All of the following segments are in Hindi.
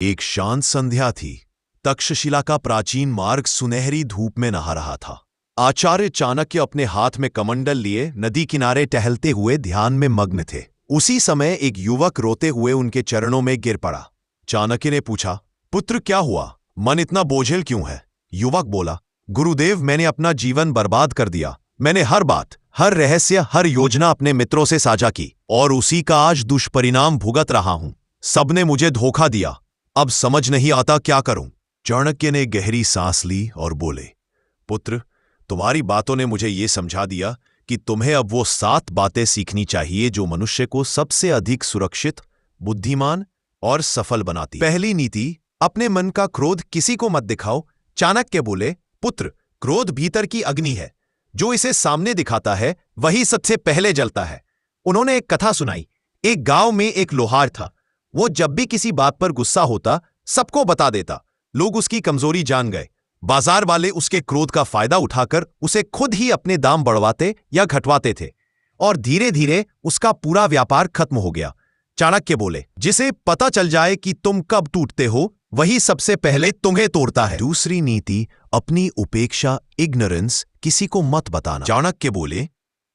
एक शांत संध्या थी। तक्षशिला का प्राचीन मार्ग सुनहरी धूप में नहा रहा था। आचार्य चाणक्य अपने हाथ में कमंडल लिए नदी किनारे टहलते हुए ध्यान में मग्न थे। उसी समय एक युवक रोते हुए उनके चरणों में गिर पड़ा। चाणक्य ने पूछा, पुत्र क्या हुआ? मन इतना बोझिल क्यों है? युवक बोला, गुरुदेव, मैंने अपना जीवन बर्बाद कर दिया। मैंने हर बात, हर रहस्य, हर योजना अपने मित्रों से साझा की और उसी का आज दुष्परिणाम भुगत रहा हूं। सबने मुझे धोखा दिया। अब समझ नहीं आता क्या करूं। चाणक्य ने गहरी सांस ली और बोले, पुत्र, तुम्हारी बातों ने मुझे ये समझा दिया कि तुम्हें अब वो 7 बातें सीखनी चाहिए जो मनुष्य को सबसे अधिक सुरक्षित, बुद्धिमान और सफल बनाती। पहली नीति, अपने मन का क्रोध किसी को मत दिखाओ। चाणक्य बोले, पुत्र, क्रोध भीतर की अग्नि है। जो इसे सामने दिखाता है वही सबसे पहले जलता है। उन्होंने एक कथा सुनाई। एक गांव में एक लोहार था। वो जब भी किसी बात पर गुस्सा होता सबको बता देता। लोग उसकी कमजोरी जान गए। बाजार वाले उसके क्रोध का फायदा उठाकर उसे खुद ही अपने दाम बढ़वाते या घटवाते थे और धीरे धीरे उसका पूरा व्यापार खत्म हो गया। चाणक्य बोले, जिसे पता चल जाए कि तुम कब टूटते हो वही सबसे पहले तुम्हें तोड़ता है। दूसरी नीति, अपनी उपेक्षा, इग्नोरेंस, किसी को मत बताना। चाणक्य बोले,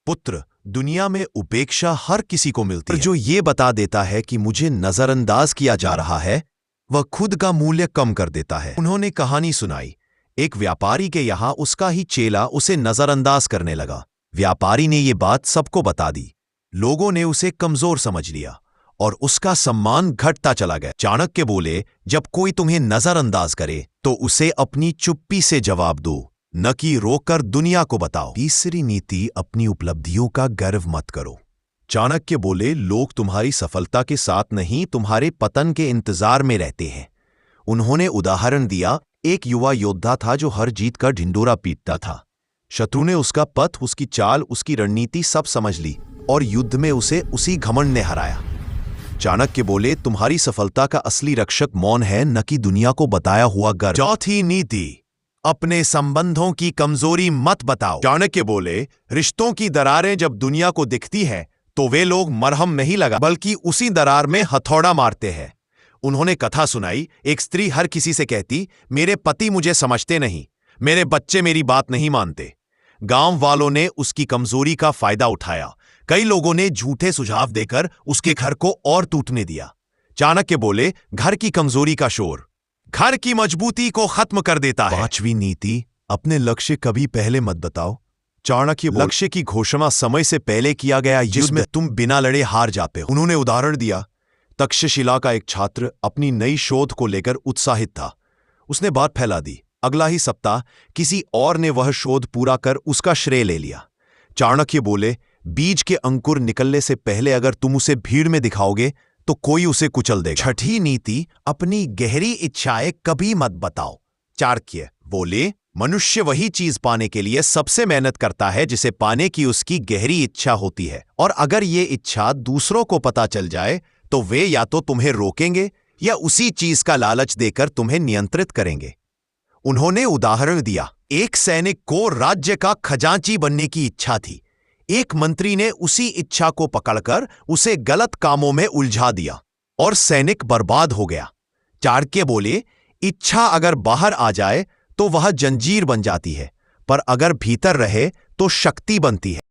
पुत्र, दुनिया में उपेक्षा हर किसी को मिलती है। जो ये बता देता है कि मुझे नजरअंदाज किया जा रहा है वह खुद का मूल्य कम कर देता है। उन्होंने कहानी सुनाई। एक व्यापारी के यहां उसका ही चेला उसे नजरअंदाज करने लगा। व्यापारी ने ये बात सबको बता दी। लोगों ने उसे कमजोर समझ लिया और उसका सम्मान घटता चला गया। चाणक्य बोले, जब कोई तुम्हें नजरअंदाज करे तो उसे अपनी चुप्पी से जवाब दो, न कि रोककर दुनिया को बताओ। तीसरी नीति, अपनी उपलब्धियों का गर्व मत करो। चाणक्य बोले, लोग तुम्हारी सफलता के साथ नहीं, तुम्हारे पतन के इंतजार में रहते हैं। उन्होंने उदाहरण दिया, एक युवा योद्धा था जो हर जीत का ढिंडोरा पीटता था। शत्रु ने उसका पथ, उसकी चाल, उसकी रणनीति सब समझ ली और युद्ध में उसे उसी घमंड ने हराया। चाणक्य बोले, तुम्हारी सफलता का असली रक्षक मौन है, न कि दुनिया को बताया हुआ गर्व। चौथी नीति, अपने संबंधों की कमजोरी मत बताओ। चाणक्य बोले, रिश्तों की दरारें जब दुनिया को दिखती है तो वे लोग मरहम नहीं लगा बल्कि उसी दरार में हथौड़ा मारते हैं। उन्होंने कथा सुनाई। एक स्त्री हर किसी से कहती, मेरे पति मुझे समझते नहीं, मेरे बच्चे मेरी बात नहीं मानते। गांव वालों ने उसकी कमजोरी का फायदा उठाया। कई लोगों ने झूठे सुझाव देकर उसके घर को और टूटने दिया। चाणक्य बोले, घर की कमजोरी का शोर घर की मजबूती को खत्म कर देता है। पांचवी नीति, अपने लक्ष्य कभी पहले मत बताओ। चाणक्य लक्ष्य की घोषणा समय से पहले किया गया जिसमें तुम बिना लड़े हार जाते हो। उन्होंने उदाहरण दिया, तक्षशिला का एक छात्र अपनी नई शोध को लेकर उत्साहित था। उसने बात फैला दी। अगला ही सप्ताह किसी और ने वह शोध पूरा कर उसका श्रेय ले लिया। चाणक्य बोले, बीज के अंकुर निकलने से पहले अगर तुम उसे भीड़ में दिखाओगे तो कोई उसे कुचल देगा। छठी नीति, अपनी गहरी इच्छाएं कभी मत बताओ। चाणक्य बोले, मनुष्य वही चीज पाने के लिए सबसे मेहनत करता है जिसे पाने की उसकी गहरी इच्छा होती है, और अगर ये इच्छा दूसरों को पता चल जाए तो वे या तो तुम्हें रोकेंगे या उसी चीज का लालच देकर तुम्हें नियंत्रित करेंगे। उन्होंने उदाहरण दिया, एक सैनिक को राज्य का खजांची बनने की इच्छा थी। एक मंत्री ने उसी इच्छा को पकड़कर उसे गलत कामों में उलझा दिया और सैनिक बर्बाद हो गया। चाणक्य बोले, इच्छा अगर बाहर आ जाए तो वह जंजीर बन जाती है, पर अगर भीतर रहे तो शक्ति बनती है।